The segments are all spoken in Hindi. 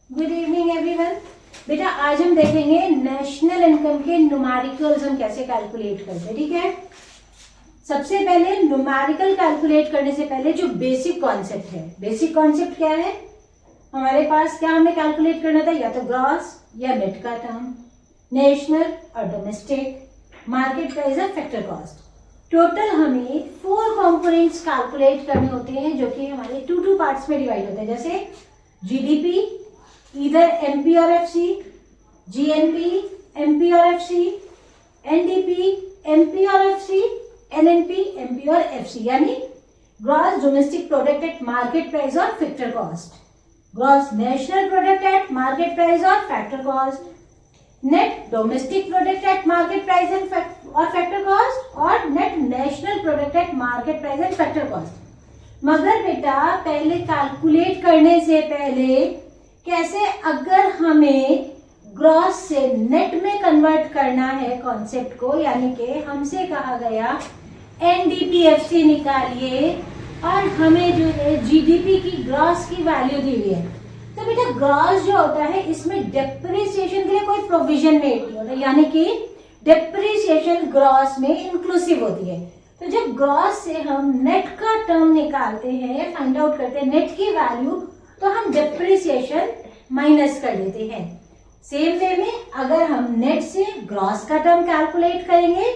Good evening everyone. बेटा आज हम देखेंगे नेशनल इनकम के न्यूमेरिकल्स हम कैसे कैलकुलेट करते हैं। ठीक है, सबसे पहले न्यूमेरिकल कैलकुलेट करने से पहले जो बेसिक कॉन्सेप्ट है, बेसिक कॉन्सेप्ट क्या है हमारे पास, क्या हमें कैलकुलेट करना था, या तो ग्रॉस या नेट का टर्म, नेशनल और डोमेस्टिक, मार्केट प्राइस और फैक्टर कॉस्ट। टोटल हमें 4 कंपोनेंट्स कैलकुलेट करने होते हैं जो कि हमारे 2 पार्ट्स में डिवाइड होते हैं, जैसे जीडीपी, इधर एमपी और एफसी, जीएनपी, एमपी और एफसी, एनडीपी, एमपी और एफसी, एनएनपी, एमपी और एफसी, यानी gross domestic product at market price और factor cost, gross national product at market price और factor cost, net domestic product at market price और फैक्टर कॉस्ट, और net national product at market price and factor cost. मगर बेटा पहले कैलकुलेट करने से पहले कैसे, अगर हमें ग्रॉस से नेट में कन्वर्ट करना है कॉन्सेप्ट को, यानी कि हमसे कहा गया एनडीपीएफसी निकालिए और हमें जो है जीडीपी की ग्रॉस की वैल्यू दी हुई है, तो बेटा ग्रॉस जो होता है इसमें डेप्रिसिएशन के लिए कोई प्रोविजन मेड नहीं होता, यानी कि डेप्रिसिएशन ग्रॉस में इंक्लूसिव होती है। तो जब ग्रॉस से हम नेट का टर्म निकालते हैं, फाइंड आउट करते हैं नेट की वैल्यू, तो हम डेप्रिसिएशन माइनस कर देते हैं। सेम वे में अगर हम नेट से ग्रॉस का टर्म कैलकुलेट करेंगे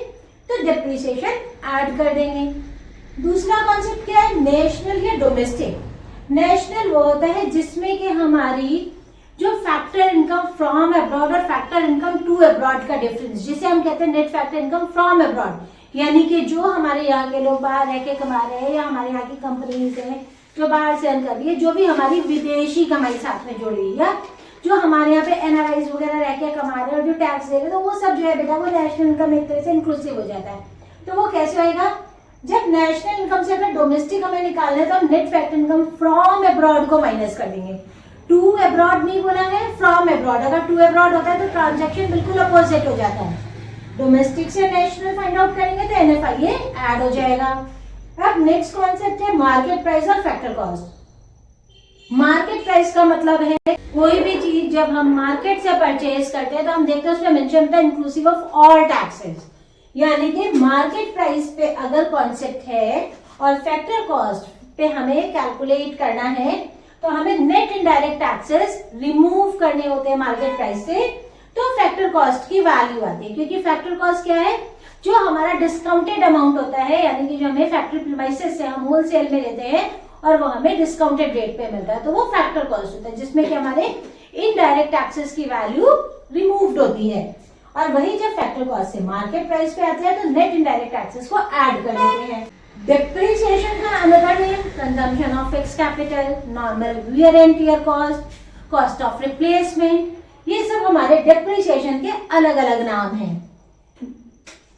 तो डेप्रिसिएशन ऐड कर देंगे। दूसरा कॉन्सेप्ट क्या है, नेशनल या डोमेस्टिक। नेशनल वो होता है जिसमें कि हमारी जो फैक्टर इनकम फ्रॉम अब्रॉड और फैक्टर इनकम टू अब्रॉड का डिफरेंस, जिसे हम कहते हैं net factor income from abroad, यानी कि जो हमारे यहाँ के लोग बाहर रह के कमा रहे हैं या हमारे यहाँ की कंपनीज है जो बाहर से अर्न कर रही है, जो भी हमारी विदेशी कमाई साथ में जुड़ी हुई है, जो हमारे यहाँ पे एनआरआईज वगैरह रह के कमा रहे हैं और जो टैक्स दे रहे हैं, तो वो सब जो है बेटा वो नेशनल इनकम एक तरह से इंक्लूसिव हो जाता है। तो वो कैसे होएगा, जब नेशनल इनकम से अगर डोमेस्टिक हमें निकालना है तो हम net factor income from abroad को माइनस कर देंगे। टू अब्रॉड नहीं बोला है, फ्रॉम अब्रॉड। अगर टू अब्रॉड होता है तो ट्रांजेक्शन बिल्कुल अपोजिट हो जाता है। डोमेस्टिक से नेशनल फाइंड आउट करेंगे तो एनएफआईए ऐड हो जाएगा। अब नेक्स्ट कॉन्सेप्ट है मार्केट प्राइस और फैक्टर कॉस्ट। मार्केट प्राइस का मतलब है कोई भी चीज जब हम मार्केट से परचेज करते हैं तो हम देखते हैं उसमें मेंशन होता है इंक्लूसिव ऑफ ऑल टैक्सेस, यानी कि मार्केट प्राइस पे अगर कॉन्सेप्ट है और फैक्टर कॉस्ट पे हमें कैलकुलेट करना है तो हमें नेट इनडायरेक्ट टैक्सेस रिमूव करने होते हैं मार्केट प्राइस से, तो फैक्टर कॉस्ट की वैल्यू आती है। क्योंकि फैक्टर कॉस्ट क्या है, जो हमारा डिस्काउंटेड अमाउंट होता है, यानी कि जो हमें फैक्ट्री प्रीमाइसेस से हम होलसेल में लेते हैं और वो हमें डिस्काउंटेड रेट पे मिलता है, तो वो फैक्टर कॉस्ट होता है जिसमें कि हमारे इनडायरेक्ट टैक्सेस की वैल्यू रिमूव्ड होती है। और वही जब फैक्टर कॉस्ट से मार्केट प्राइस पे आते हैं तो नेट इनडायरेक्ट टैक्सेस को ऐड कर देते हैं। डेप्रिसिएशन का another name consumption of fixed capital, normal wear and tear cost, cost of replacement, ये सब हमारे डेप्रिसिएशन के अलग अलग नाम हैं।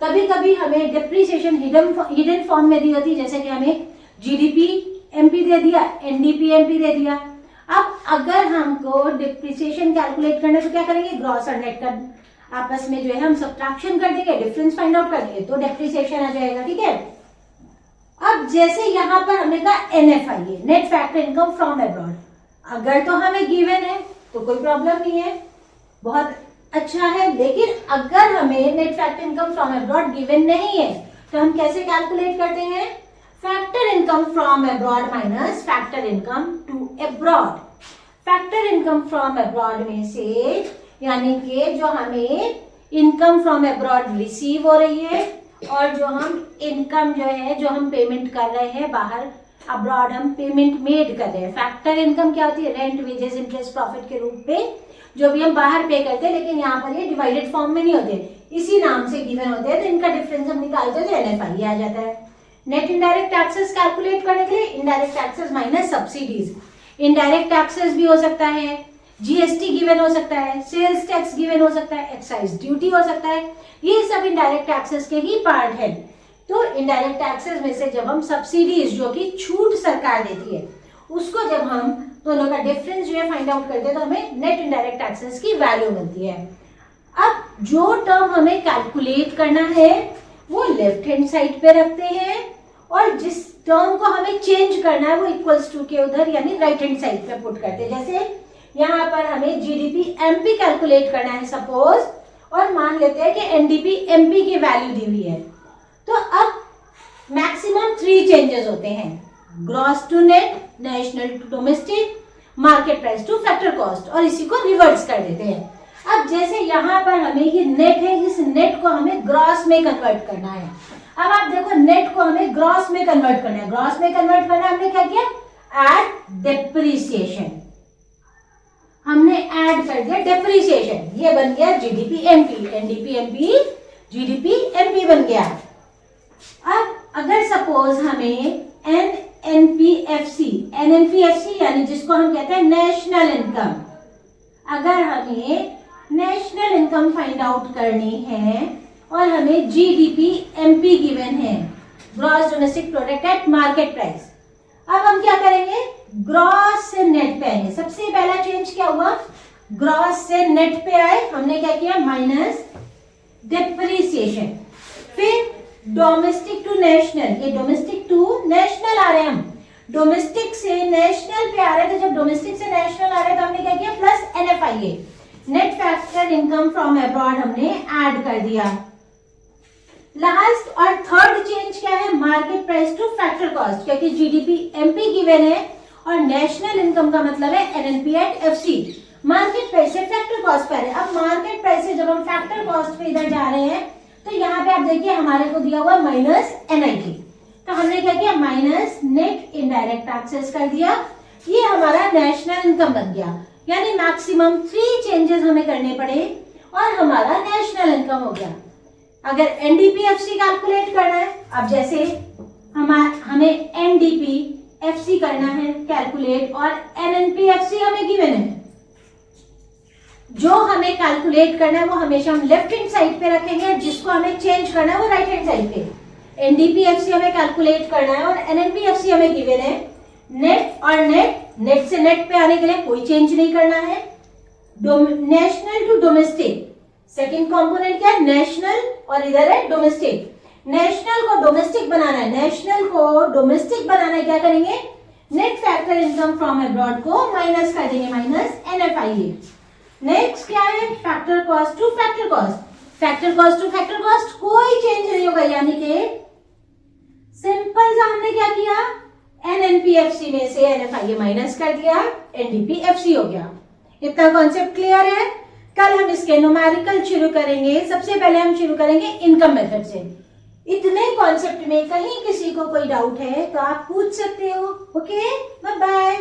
कभी कभी हमें डेप्रिसिएशन हिडन फॉर्म में दी होती है, जैसे कि हमें जीडीपी एमपी दे दिया, एनडीपी एमपी दे दिया। अब अगर हमको डेप्रिसिएशन कैलकुलेट करना है तो क्या करेंगे, ग्रॉस और नेट का आपस में जो है हम सब्ट्रैक्शन कर देंगे, डिफरेंस फाइंड आउट कर देंगे तो डेप्रिसिएशन आ जाएगा। ठीक है, अब जैसे यहाँ पर हमने कहा NFIA, net factor income from abroad, अगर तो हमें गिवन है तो कोई प्रॉब्लम नहीं है, बहुत अच्छा है। लेकिन अगर हमें net factor income from abroad given नहीं है तो हम कैसे कैलकुलेट करते हैं, factor income from abroad minus factor income to abroad. Factor income from abroad में से, यानी कि जो हमें इनकम फ्रॉम अब्रॉड रिसीव हो रही है और जो हम इनकम जो है जो हम पेमेंट कर रहे हैं बाहर अब्रॉड, हम पेमेंट मेड कर रहे हैं। फैक्टर इनकम क्या होती है, रेंट, वेजेस, इंटरेस्ट, प्रॉफिट के रूप में जो भी हम बाहर पे करते हैं, लेकिन यहाँ पर ये डिवाइडेड फॉर्म में नहीं होते, इसी नाम से गिवन होते हैं, तो इनका डिफरेंस हम निकालते हैं तो एनएफआईए आ जाता है। नेट इनडायरेक्ट टैक्सेस कैलकुलेट करने के लिए indirect taxes minus subsidies, indirect taxes भी हो सकता है, जीएसटी गिवन हो सकता है, सेल्स टैक्स गिवन हो सकता है, एक्साइज ड्यूटी हो सकता है, ये सब इनडायरेक्ट टैक्सेस के ही पार्ट है। तो इनडायरेक्ट टैक्सेस में से जब हम सब्सिडीज जो कि छूट सरकार देती है उसको जब हम दोनों का डिफरेंस जो है फाइंड आउट करते हैं तो हमें नेट इनडायरेक्ट टैक्सेस की वैल्यू मिलती है। अब जो टर्म हमें कैलकुलेट करना है वो लेफ्ट हैंड साइड पे रखते हैं और जिस टर्म को हमें चेंज करना है वो इक्वल्स टू के उधर यानी राइट हैंड साइड पे पुट करते हैं। जैसे यहाँ पर हमें जीडीपी एमपी कैलकुलेट करना है सपोज, और मान लेते हैं कि एनडीपी एमपी की वैल्यू दी हुई है। तो अब मैक्सिमम 3 चेंजेस होते हैं, gross to net, national to domestic, market price to factor cost, और इसी को रिवर्स कर देते हैं। अब जैसे यहाँ पर हमें ये नेट है, इस नेट को हमें ग्रॉस में कन्वर्ट करना है। अब आप देखो नेट को हमें ग्रॉस में कन्वर्ट करना है। ग्रॉस में कन्वर्ट करना है, हमने क्या किया, ऐड डेप्रिसिएशन, हमने ऐड कर दिया डेप्रिसिएशन, ये बन गया GDP MP, NDP MP GDP MP बन गया। अब अगर सपोज हमें एनएनपीएफसी यानी जिसको हम कहते हैं नेशनल इनकम, अगर हमें नेशनल इनकम फाइंड आउट करनी है और हमें जीडीपी एमपी गिवन है, gross domestic product at market price, अब हम क्या करेंगे, ग्रॉस से नेट पे आएंगे। सबसे पहला चेंज क्या हुआ, ग्रॉस से नेट पे आए, हमने क्या किया, माइनस डेप्रिसिएशन। फिर डोमेस्टिक टू नेशनल, ये डोमेस्टिक टू नेशनल आ रहे हैं, हम डोमेस्टिक से नेशनल पे आ रहे थे, जब डोमेस्टिक से नेशनल आ रहे तो हमने क्या किया, plus NFIA, net factor income from abroad हमने ऐड कर दिया। लास्ट और थर्ड चेंज क्या है, market price to factor cost, क्योंकि जीडीपी एमपी गिवन है और नेशनल इनकम का मतलब है NNP at FC, market price से फैक्टर कॉस्ट पे आ रहे हैं। अब मार्केट प्राइस से जब हम फैक्टर कॉस्ट पे इधर जा रहे हैं तो यहाँ पे आप देखिए हमारे को दिया हुआ माइनस एनआईटी, तो हमने क्या किया, माइनस नेट इनडायरेक्ट टैक्सेस कर दिया, ये हमारा नेशनल इनकम बन गया। यानी मैक्सिमम 3 चेंजेस हमें करने पड़े और हमारा नेशनल इनकम हो गया। अगर एनडीपीएफसी कैलकुलेट करना है, अब जैसे हमें एनडीपीएफसी करना है कैलकुलेट और एनएनपीएफसी हमें गिवन है, जो हमें कैलकुलेट करना है वो हमेशा हम लेफ्ट हैंड साइड पे रखेंगे, जिसको हमें चेंज करना है वो राइट हैंड साइड पे। एनडीपीएफसी हमें कैलकुलेट करना है और एनएनपीएफसी हमें गिवन है, नेट और नेट से नेट पे आने के लिए कोई चेंज नहीं करना है। National to domestic, second component क्या है, नेशनल, और इधर है डोमेस्टिक। नेशनल को डोमेस्टिक बनाना है, नेशनल को डोमेस्टिक बनाना है, क्या करेंगे, net factor income from abroad को माइनस कर देंगे, माइनस एनएफआईए। नेक्स्ट क्या है, factor cost to factor cost, factor cost to factor cost कोई चेंज नहीं होगा, यानी कि सिंपल सा हमने क्या किया, एनएनपीएफसी में से एनएफआईए माइनस कर दिया, एनडीपीएफसी हो गया। इतना कॉन्सेप्ट क्लियर है। कल हम इसके न्यूमेरिकल शुरू करेंगे। सबसे पहले हम शुरू करेंगे इनकम मेथड से। इतने कॉन्सेप्ट में कहीं किसी को कोई डाउट है तो आप पूछ सकते हो। Okay, bye bye.